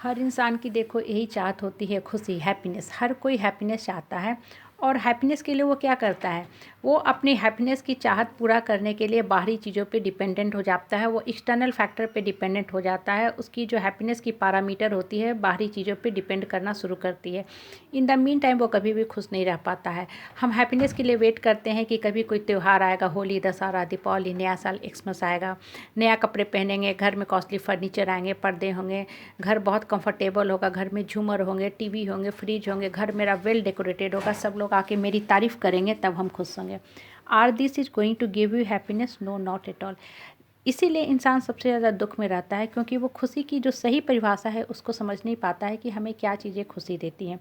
हर इंसान की देखो यही चाहत होती है, खुशी, हैप्पीनेस। हर कोई हैप्पीनेस चाहता है और हैप्पीनेस के लिए वो क्या करता है, वो अपनी हैप्पीनेस की चाहत पूरा करने के लिए बाहरी चीज़ों पे डिपेंडेंट हो जाता है। वो एक्सटर्नल फैक्टर पे डिपेंडेंट हो जाता है। उसकी जो हैप्पीनेस की पैरामीटर होती है बाहरी चीज़ों पे डिपेंड करना शुरू करती है। इन द मीन टाइम वो कभी भी खुश नहीं रह पाता है। हम हैप्पीनेस के लिए वेट करते हैं कि कभी कोई त्यौहार आएगा, होली, दशहरा, दीपावली, नया साल, एक्समस आएगा, नया कपड़े पहनेंगे, घर में कॉस्टली फर्नीचर आएंगे, पर्दे होंगे, घर बहुत कंफर्टेबल होगा, घर में झूमर होंगे, टीवी होंगे, फ्रिज होंगे, घर मेरा वेल डेकोरेटेड होगा, सब लोग आके मेरी तारीफ़ करेंगे, तब हम खुश होंगे। Are this is going to give you happiness? No, not at all. इसीलिए इंसान सबसे ज़्यादा दुख में रहता है, क्योंकि वो खुशी की जो सही परिभाषा है उसको समझ नहीं पाता है कि हमें क्या चीज़ें खुशी देती हैं।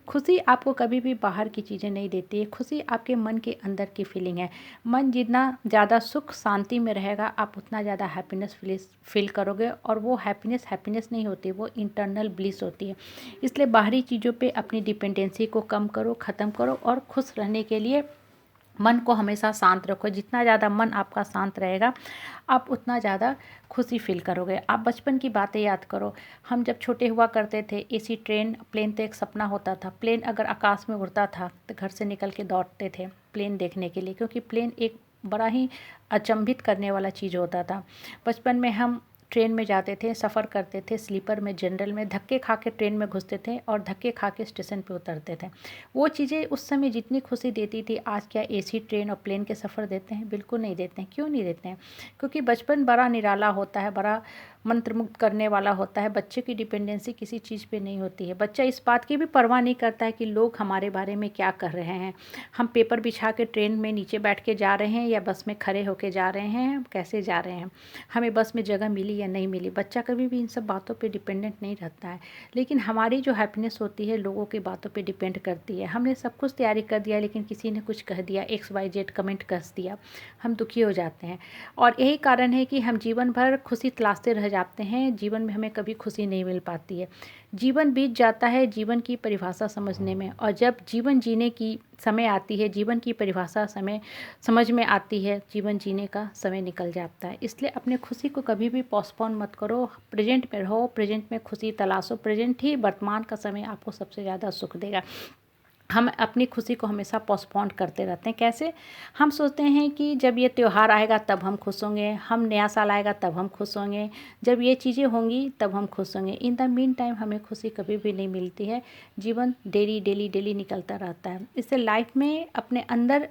खुशी आपको कभी भी बाहर की चीज़ें नहीं देती है। खुशी आपके मन के अंदर की फीलिंग है। मन जितना ज़्यादा सुख शांति में रहेगा, आप उतना ज़्यादा हैप्पीनेस फील करोगे, और वो हैप्पीनेस हैप्पीनेस नहीं होती, वो इंटरनल ब्लिस होती है। इसलिए बाहरी चीज़ों पे अपनी डिपेंडेंसी को कम करो, ख़त्म करो, और खुश रहने के लिए मन को हमेशा शांत रखो। जितना ज़्यादा मन आपका शांत रहेगा, आप उतना ज़्यादा खुशी फील करोगे। आप बचपन की बातें याद करो। हम जब छोटे हुआ करते थे, एसी, ट्रेन, प्लेन तो एक सपना होता था। प्लेन अगर आकाश में उड़ता था तो घर से निकल के दौड़ते थे प्लेन देखने के लिए, क्योंकि प्लेन एक बड़ा ही अचंभित करने वाला चीज़ होता था। बचपन में हम ट्रेन में जाते थे, सफ़र करते थे, स्लीपर में, जनरल में, धक्के खा के ट्रेन में घुसते थे और धक्के खा के स्टेशन पे उतरते थे। वो चीज़ें उस समय जितनी खुशी देती थी, आज क्या एसी, ट्रेन और प्लेन के सफ़र देते हैं? बिल्कुल नहीं देते हैं। क्यों नहीं देते हैं? क्योंकि बचपन बड़ा निराला होता है, बड़ा मंत्रमुग्ध करने वाला होता है। बच्चे की डिपेंडेंसी किसी चीज़ पे नहीं होती है। बच्चा इस बात की भी परवाह नहीं करता है कि लोग हमारे बारे में क्या कर रहे हैं। हम पेपर बिछा के ट्रेन में नीचे बैठ के जा रहे हैं या बस में खड़े होके जा रहे हैं, कैसे जा रहे हैं, हमें बस में जगह मिली या नहीं मिली। बच्चा कभी भी इन सब बातों पे डिपेंडेंट नहीं रहता है। लेकिन हमारी जो हैप्पीनेस होती है लोगों की बातों पे डिपेंड करती है। हमने सब कुछ तैयारी कर दिया, लेकिन किसी ने कुछ कह दिया, XYZ कमेंट कस दिया, हम दुखी हो जाते हैं। और यही कारण है कि हम जीवन भर खुशी तलाशते रह जाते हैं। जीवन में हमें कभी खुशी नहीं मिल पाती है। जीवन बीत जाता है जीवन की परिभाषा समझने में, और जब जीवन जीने की समय आती है, जीवन की परिभाषा समय समझ में आती है, जीवन जीने का समय निकल जाता है। इसलिए अपने खुशी को कभी भी पोस्टपोन मत करो। प्रेजेंट में रहो, प्रेजेंट में खुशी तलाशो। प्रेजेंट ही, वर्तमान का समय आपको सबसे ज़्यादा सुख देगा। हम अपनी खुशी को हमेशा पोस्टपोन करते रहते हैं। कैसे? हम सोचते हैं कि जब ये त्यौहार आएगा तब हम खुश होंगे, हम नया साल आएगा तब हम खुश होंगे, जब ये चीज़ें होंगी तब हम खुश होंगे। इन द मीन टाइम हमें खुशी कभी भी नहीं मिलती है। जीवन डेली डेली डेली निकलता रहता है। इससे लाइफ में अपने अंदर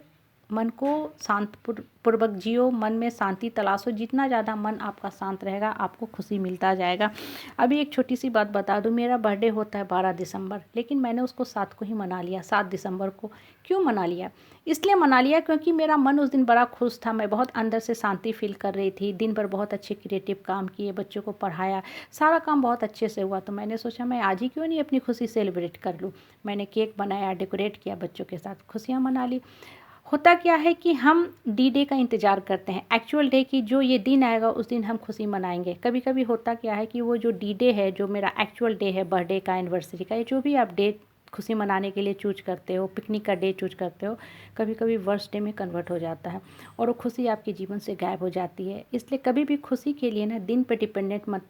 मन को शांत पूर्वक जियो, मन में शांति तलाशो। जितना ज़्यादा मन आपका शांत रहेगा, आपको खुशी मिलता जाएगा। अभी एक छोटी सी बात बता दूं, मेरा बर्थडे होता है 12 दिसंबर, लेकिन मैंने उसको 7 को ही मना लिया, 7 दिसंबर को। क्यों मना लिया? इसलिए मना लिया क्योंकि मेरा मन उस दिन बड़ा खुश था। मैं बहुत अंदर से शांति फील कर रही थी। दिन भर बहुत अच्छे क्रिएटिव काम किए, बच्चों को पढ़ाया, सारा काम बहुत अच्छे से हुआ। तो मैंने सोचा मैं आज ही क्यों नहीं अपनी खुशी सेलिब्रेट कर लूँ। मैंने केक बनाया, डेकोरेट किया, बच्चों के साथ खुशियाँ मना ली। होता क्या है कि हम डी डे का इंतज़ार करते हैं, एक्चुअल डे की, जो ये दिन आएगा उस दिन हम खुशी मनाएंगे। कभी कभी होता क्या है कि वो जो डी डे है, जो मेरा एक्चुअल डे है, बर्थडे का, एनिवर्सरी का, या जो भी आप डे खुशी मनाने के लिए चूज करते हो, पिकनिक का डे चूज करते हो, कभी कभी वर्स्ट डे में कन्वर्ट हो जाता है और वो खुशी आपके जीवन से गायब हो जाती है। इसलिए कभी भी खुशी के लिए ना दिन पर डिपेंडेंट मत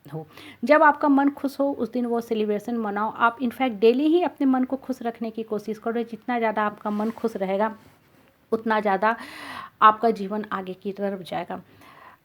हो। जब आपका मन खुश हो उस दिन वो सेलिब्रेशन मनाओ। आप इनफैक्ट डेली ही अपने मन को खुश रखने की कोशिश करो। जितना ज़्यादा आपका मन खुश रहेगा, उतना ज़्यादा आपका जीवन आगे की तरफ जाएगा।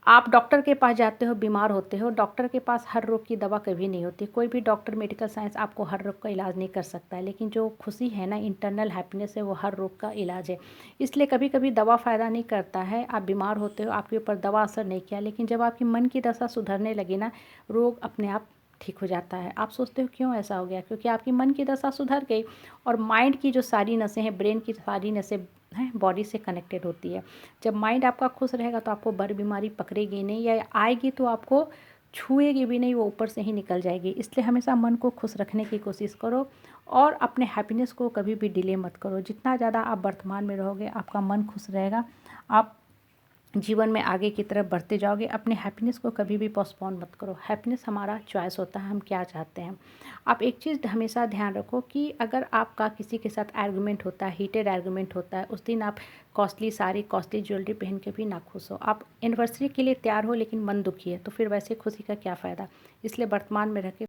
आप डॉक्टर के पास जाते हो, बीमार होते हो, डॉक्टर के पास हर रोग की दवा कभी नहीं होती। कोई भी डॉक्टर, मेडिकल साइंस आपको हर रोग का इलाज नहीं कर सकता है, लेकिन जो खुशी है ना, इंटरनल हैप्पीनेस है, वो हर रोग का इलाज है। इसलिए कभी कभी दवा फ़ायदा नहीं करता है। आप बीमार होते हो, आपके ऊपर दवा असर नहीं किया, लेकिन जब आपकी मन की दशा सुधरने लगी ना, रोग अपने आप ठीक हो जाता है। आप सोचते हो क्यों ऐसा हो गया? क्योंकि आपकी मन की दशा सुधर गई, और माइंड की जो सारी नसें हैं, ब्रेन की सारी नसें हैं, बॉडी से कनेक्टेड होती है। जब माइंड आपका खुश रहेगा तो आपको बड़ी बीमारी पकड़ेगी नहीं, या आएगी तो आपको छुएगी भी नहीं, वो ऊपर से ही निकल जाएगी। इसलिए हमेशा मन को खुश रखने की कोशिश करो और अपने हैप्पीनेस को कभी भी डिले मत करो। जितना ज़्यादा आप वर्तमान में रहोगे, आपका मन खुश रहेगा, आप जीवन में आगे की तरफ बढ़ते जाओगे। अपने हैप्पीनेस को कभी भी पोस्टपोन मत करो। हैप्पीनेस हमारा चॉइस होता है, हम क्या चाहते हैं। आप एक चीज़ हमेशा ध्यान रखो कि अगर आपका किसी के साथ आर्गुमेंट होता है, हीटेड आर्गुमेंट होता है, उस दिन आप कॉस्टली साड़ी, कॉस्टली ज्वेलरी पहन के भी ना खुश हो। आप एनिवर्सरी के लिए तैयार हो लेकिन मन दुखी है, तो फिर वैसे खुशी का क्या फ़ायदा। इसलिए वर्तमान में रह के